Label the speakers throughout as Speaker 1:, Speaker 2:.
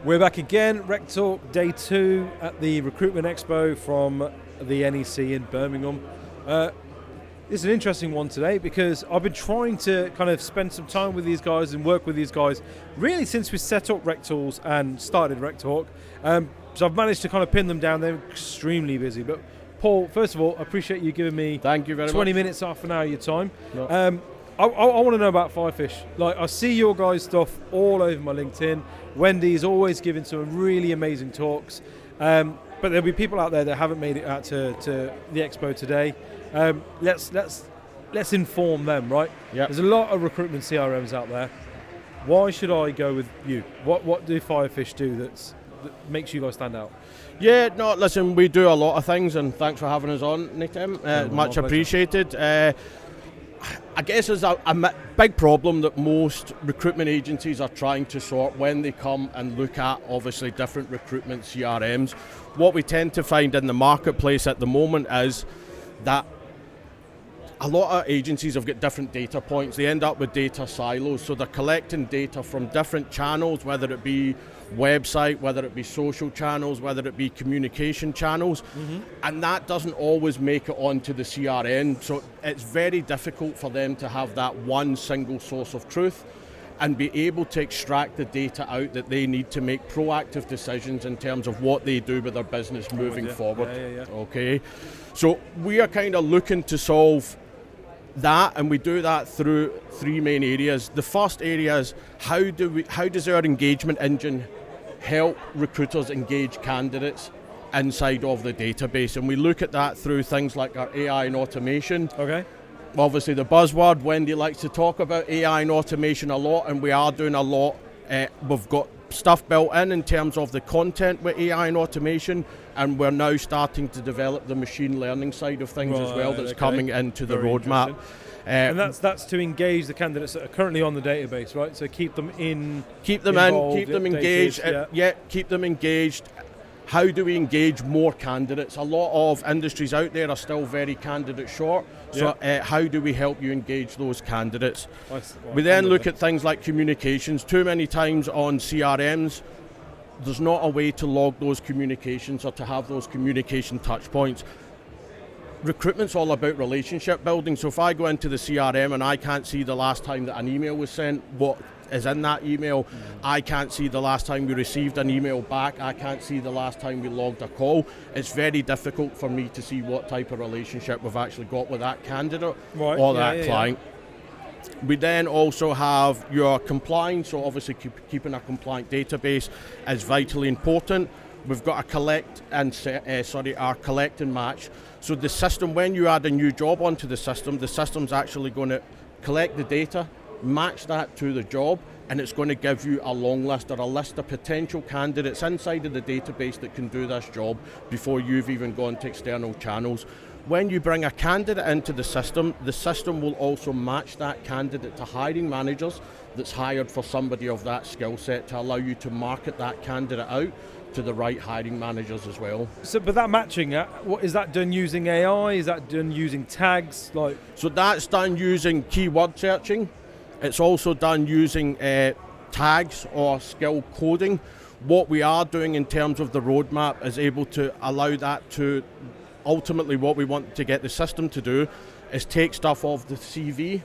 Speaker 1: We're back again, RecTalk Day 2 at the Recruitment Expo from the NEC in Birmingham. It's an interesting one today because I've been trying to kind of spend some time with these guys and work with these guys really since we set up RecTools and started RecTalk. So I've managed to kind of pin them down. They're extremely busy. But Paul, first of all, I appreciate you giving me
Speaker 2: Thank you very
Speaker 1: 20
Speaker 2: much.
Speaker 1: minutes, half an hour of your time.
Speaker 2: No.
Speaker 1: I want to know about Firefish. Like, I see your guys' stuff all over my LinkedIn. Wendy's always giving some really amazing talks. But there'll be people out there that haven't made it out to the Expo today. Let's inform them, right?
Speaker 2: Yep.
Speaker 1: There's a lot of recruitment CRMs out there. Why should I go with you? What do Firefish do that makes you guys stand out?
Speaker 2: Yeah, no, listen, we do a lot of things, and thanks for having us on, Nick. Much appreciated. I guess there's a big problem that most recruitment agencies are trying to sort when they come and look at, obviously, different recruitment CRMs. What we tend to find in the marketplace at the moment is that a lot of agencies have got different data points. They end up with data silos, so they're collecting data from different channels, whether it be website, whether it be social channels, whether it be communication channels, and that doesn't always make it onto the CRM, so it's very difficult for them to have that one single source of truth and be able to extract the data out that they need to make proactive decisions in terms of what they do with their business moving forward. Okay, so we are kind of looking to solve that, and we do that through three main areas. The first area is how does our engagement engine help recruiters engage candidates inside of the database, and we look at that through things like our AI and automation.
Speaker 1: Okay.
Speaker 2: Obviously the buzzword, Wendy likes to talk about AI and automation a lot, and we are doing a lot. We've got stuff built in terms of the content with AI and automation, and we're now starting to develop the machine learning side of things as well that's coming into the roadmap.
Speaker 1: And that's to engage the candidates that are currently on the database, right? So keep them engaged.
Speaker 2: Keep them engaged. Keep them engaged. How do we engage more candidates? A lot of industries out there are still very candidate short. So how do we help you engage those candidates? We then look at things like communications. Too many times on CRMs, there's not a way to log those communications or to have those communication touch points. Recruitment's all about relationship building. So if I go into the CRM and I can't see the last time that an email was sent, what is in that email, I can't see the last time we received an email back, I can't see the last time we logged a call, it's very difficult for me to see what type of relationship we've actually got with that candidate or that client. We then also have your compliance, so obviously keeping a compliant database is vitally important. We've got a collect and match. So the system, when you add a new job onto the system's actually going to collect the data, match that to the job, and it's going to give you a long list or a list of potential candidates inside of the database that can do this job before you've even gone to external channels. When you bring a candidate into the system will also match that candidate to hiring managers that's hired for somebody of that skill set to allow you to market that candidate out to the right hiring managers as well.
Speaker 1: So, but that matching, what is that done using AI? Is that done using tags?
Speaker 2: So that's done using keyword searching. It's also done using tags or skill coding. What we are doing in terms of the roadmap is able to allow that to, ultimately what we want to get the system to do is take stuff off the CV,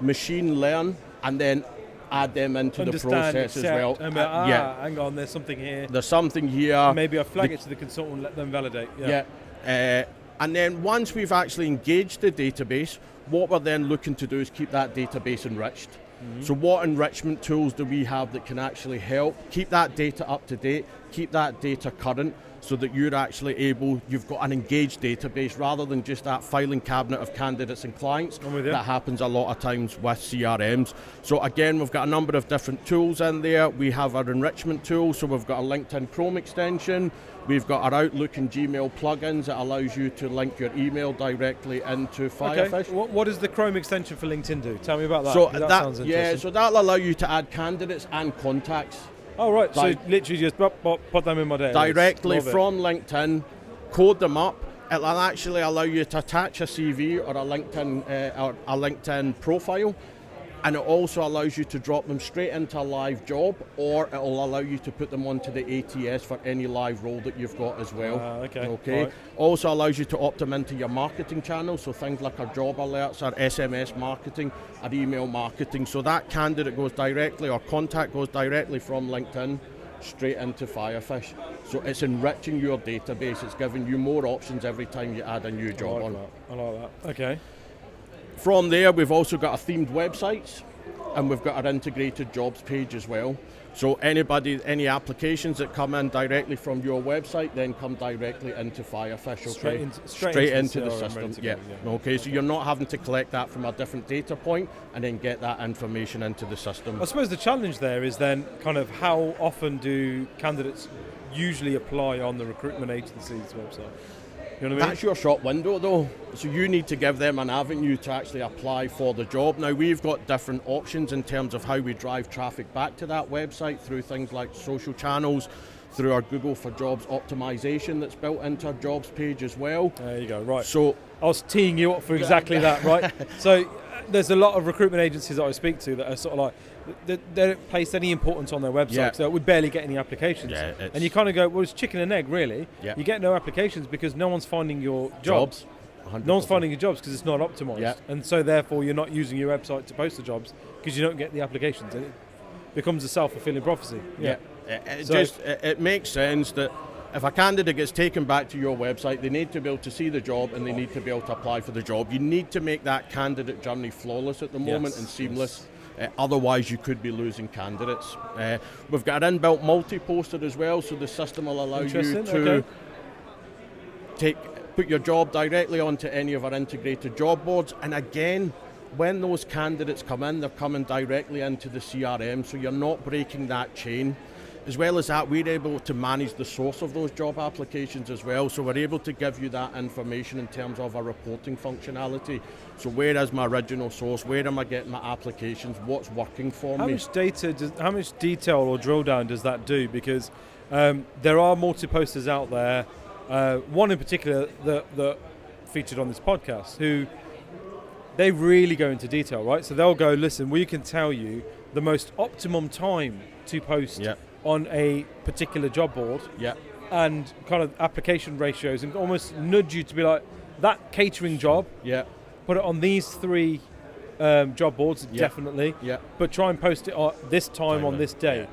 Speaker 2: machine learn, and then add them into the process as well.
Speaker 1: Hang on, there's something here.
Speaker 2: There's something here.
Speaker 1: Maybe I flag it to the consultant and let them validate.
Speaker 2: And then once we've actually engaged the database, what we're then looking to do is keep that database enriched. So what enrichment tools do we have that can actually help keep that data up to date, keep that data current, so that you're actually able, you've got an engaged database rather than just that filing cabinet of candidates and clients that happens a lot of times with CRMs. So again, we've got a number of different tools in there. We have our enrichment tool, so we've got a LinkedIn Chrome extension. We've got our Outlook and Gmail plugins that allows you to link your email directly into Firefish.
Speaker 1: Okay. What does the Chrome extension for LinkedIn do? Tell me about that.
Speaker 2: So
Speaker 1: that sounds interesting.
Speaker 2: So that'll allow you to add candidates and contacts.
Speaker 1: Oh, right. So literally just put them in my database.
Speaker 2: Directly from LinkedIn, code them up. It'll actually allow you to attach a CV or a LinkedIn profile And it also allows you to drop them straight into a live job, or it will allow you to put them onto the ATS for any live role that you've got as well.
Speaker 1: Okay. Right.
Speaker 2: Also allows you to opt them into your marketing channels, so things like our job alerts, our SMS marketing, our email marketing. So that candidate goes directly, or contact goes directly from LinkedIn straight into Firefish. So it's enriching your database. It's giving you more options every time you add a new job on.
Speaker 1: I like that. Okay.
Speaker 2: From there, we've also got our themed websites, and we've got our integrated jobs page as well. So any applications that come in directly from your website then come directly into Firefish. Okay? Straight into the system. Yeah. Okay, so you're not having to collect that from a different data point and then get that information into the system.
Speaker 1: I suppose the challenge there is then kind of how often do candidates usually apply on the recruitment agency's website? You know what I mean?
Speaker 2: That's your shop window though, so you need to give them an avenue to actually apply for the job. Now we've got different options in terms of how we drive traffic back to that website through things like social channels, through our Google for Jobs optimization that's built into our jobs page as well.
Speaker 1: There you go, right.
Speaker 2: So
Speaker 1: I was teeing you up for exactly that, right? So there's a lot of recruitment agencies that I speak to that are sort of like, they don't place any importance on their website, so we barely get any applications.
Speaker 2: Yeah,
Speaker 1: and you kind of go, well, it's chicken and egg, really.
Speaker 2: Yeah.
Speaker 1: You get no applications because no one's finding your jobs.
Speaker 2: 100%.
Speaker 1: No one's finding your jobs because it's not optimized.
Speaker 2: Yeah.
Speaker 1: And so therefore you're not using your website to post the jobs because you don't get the applications. And it becomes a self-fulfilling prophecy.
Speaker 2: Yeah. It makes sense that if a candidate gets taken back to your website, they need to be able to see the job and they need to be able to apply for the job. You need to make that candidate journey flawless at the moment and seamless. Otherwise, you could be losing candidates. We've got an inbuilt multi-poster as well, so the system will allow you to put your job directly onto any of our integrated job boards. And again, when those candidates come in, they're coming directly into the CRM, so you're not breaking that chain. As well as that, we're able to manage the source of those job applications as well, so we're able to give you that information in terms of our reporting functionality. So where is my original source? Where am I getting my applications? What's working for me?
Speaker 1: How much detail or drill down does that do? Because there are multi-posters out there, one in particular that featured on this podcast, who they really go into detail, right? So they'll go, listen, we can tell you the most optimum time to post on a particular job board, and kind of application ratios, and almost nudge you to be like, that catering job, put it on these 3 job boards, definitely, but try and post it at this time on this day.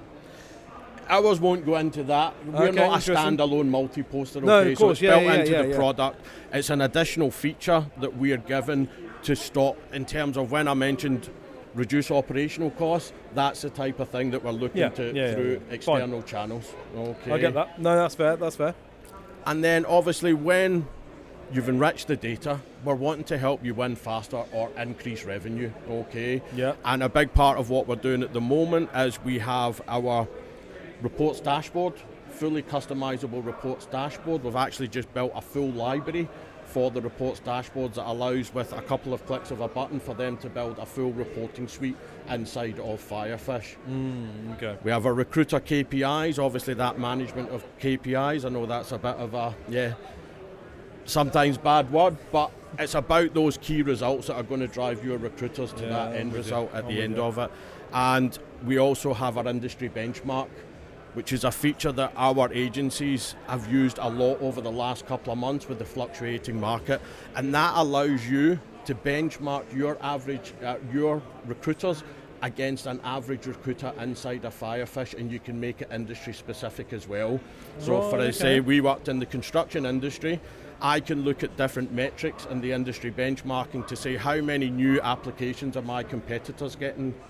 Speaker 2: Ours won't go into that. We're not a standalone multi-poster,
Speaker 1: No, of course,
Speaker 2: so it's built into the product. It's an additional feature that we're given to stop, in terms of when I mentioned reduce operational costs, that's the type of thing that we're looking through external channels. Okay.
Speaker 1: I get that. No, that's fair.
Speaker 2: And then obviously when you've enriched the data, we're wanting to help you win faster or increase revenue. Okay.
Speaker 1: Yeah.
Speaker 2: And a big part of what we're doing at the moment is we have our reports dashboard, fully customizable reports dashboard. We've actually just built a full library for the reports dashboards that allows, with a couple of clicks of a button, for them to build a full reporting suite inside of Firefish.
Speaker 1: Okay.
Speaker 2: We have our recruiter KPIs, obviously that management of KPIs. I know that's a bit of a, sometimes bad word, but it's about those key results that are going to drive your recruiters to that end result at the end of it. And we also have our industry benchmark, which is a feature that our agencies have used a lot over the last couple of months with the fluctuating market, and that allows you to benchmark your average, your recruiters against an average recruiter inside a Firefish, and you can make it industry specific as well. So say we worked in the construction industry, I can look at different metrics in the industry benchmarking to say how many new applications are my competitors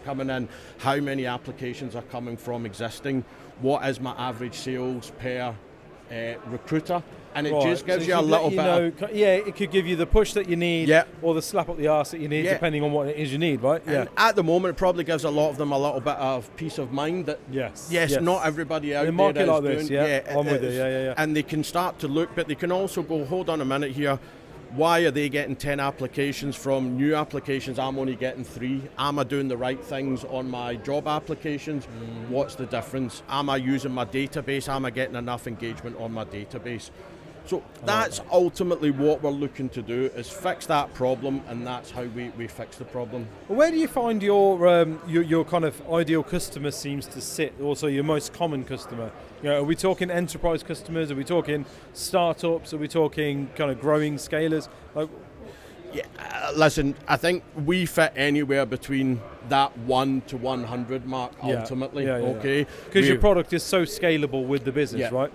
Speaker 2: coming in, how many applications are coming from existing, what is my average sales per recruiter, and it just gives you a little bit of...
Speaker 1: it could give you the push that you need, or the slap up the arse that you need, depending on what it is you need, right?
Speaker 2: And at the moment, it probably gives a lot of them a little bit of peace of mind that not everybody out there is
Speaker 1: market like
Speaker 2: doing...
Speaker 1: this, I'm with you,
Speaker 2: And they can start to look, but they can also go, hold on a minute here, why are they getting 10 applications from new applications? I'm only getting 3. Am I doing the right things on my job applications? What's the difference? Am I using my database? Am I getting enough engagement on my database? So that's ultimately what we're looking to do, is fix that problem, and that's how we fix the problem.
Speaker 1: Well, where do you find your kind of ideal customer seems to sit, also your most common customer? Are we talking enterprise customers? Are we talking startups? Are we talking kind of growing scalers?
Speaker 2: Listen, I think we fit anywhere between that 1 to 100 mark ultimately, okay?
Speaker 1: Because your product is so scalable with the business, right?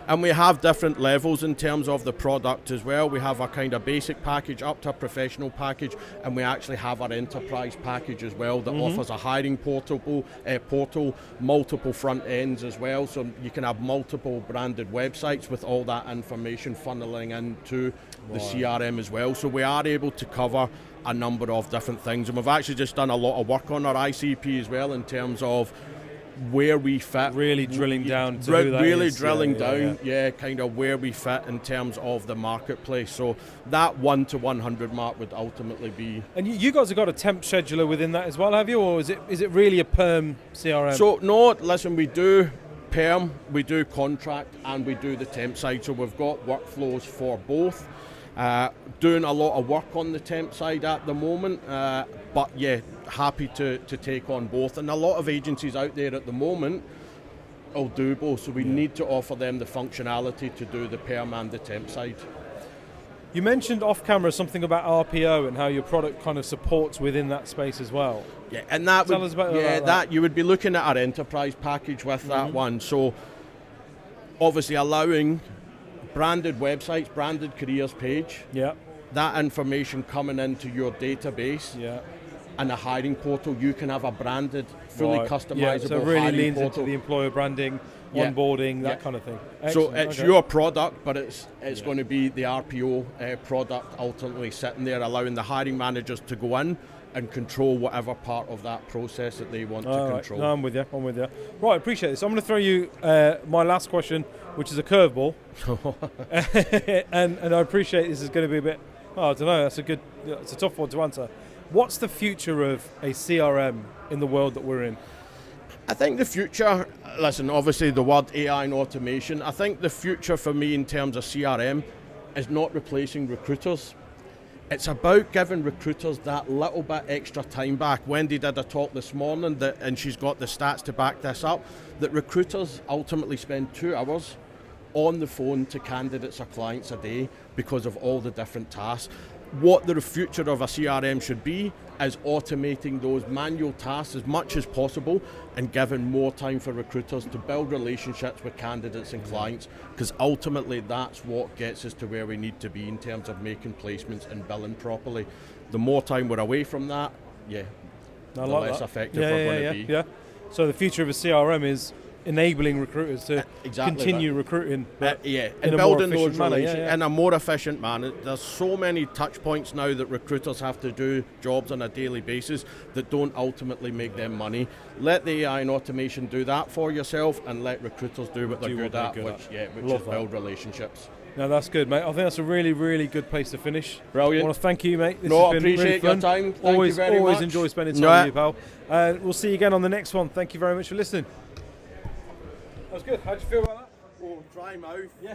Speaker 2: And we have different levels in terms of the product as well. We have a kind of basic package up to a professional package, and we actually have our enterprise package as well that offers a hiring portal, multiple front ends as well, so you can have multiple branded websites with all that information funneling into the CRM as well. So we are able to cover a number of different things, and we've actually just done a lot of work on our ICP as well in terms of where we fit.
Speaker 1: Really drilling down to who that
Speaker 2: really
Speaker 1: is.
Speaker 2: drilling down, kind of where we fit in terms of the marketplace. So that 1 to 100 mark would ultimately be.
Speaker 1: And you guys have got a temp scheduler within that as well, have you, or is it really a perm CRM?
Speaker 2: So no, listen, we do perm, we do contract, and we do the temp side. So we've got workflows for both. Doing a lot of work on the temp side at the moment, but happy to take on both. And a lot of agencies out there at the moment will do both, so we need to offer them the functionality to do the perm and the temp side.
Speaker 1: You mentioned off camera something about RPO and how your product kind of supports within that space as well.
Speaker 2: Yeah, and that
Speaker 1: Tell us about that.
Speaker 2: You would be looking at our enterprise package with that one. So obviously allowing branded websites, branded careers page.
Speaker 1: Yeah.
Speaker 2: That information coming into your database.
Speaker 1: Yeah.
Speaker 2: And a hiring portal, you can have a branded, fully customizable
Speaker 1: so it really
Speaker 2: hiring
Speaker 1: leans
Speaker 2: portal.
Speaker 1: into the employer branding, onboarding, that kind of thing.
Speaker 2: Excellent. So it's your product, but it's going to be the RPO product ultimately sitting there, allowing the hiring managers to go in and control whatever part of that process that they want to control.
Speaker 1: No, I'm with you. Right, appreciate this. I'm going to throw you my last question, which is a curveball. and I appreciate this is going to be a bit, I don't know, it's a tough one to answer. What's the future of a CRM in the world that we're in?
Speaker 2: I think the future, listen, obviously the word AI and automation, I think the future for me in terms of CRM is not replacing recruiters. It's about giving recruiters that little bit extra time back. Wendy did a talk this morning, and she's got the stats to back this up, that recruiters ultimately spend 2 hours on the phone to candidates or clients a day because of all the different tasks. What the future of a CRM should be is automating those manual tasks as much as possible and giving more time for recruiters to build relationships with candidates and clients, because ultimately that's what gets us to where we need to be in terms of making placements and billing properly. The more time we're away from that, the less effective we're going to be.
Speaker 1: Yeah. So the future of a CRM is enabling recruiters to continue recruiting,
Speaker 2: and building those relationships in a more efficient manner. There's so many touch points now that recruiters have to do jobs on a daily basis that don't ultimately make them money. Let the AI and automation do that for yourself, and let recruiters do what they're good at, which is build relationships.
Speaker 1: No, that's good, mate. I think that's a really, really good place to finish.
Speaker 2: Brilliant.
Speaker 1: I want to thank you, mate. This has been
Speaker 2: appreciate
Speaker 1: really fun.
Speaker 2: your time. Thank
Speaker 1: always,
Speaker 2: you very
Speaker 1: always
Speaker 2: much.
Speaker 1: Enjoy spending time with you, pal. We'll see you again on the next one. Thank you very much for listening. That was good. How'd you feel about that?
Speaker 2: Dry mouth.
Speaker 1: Yeah.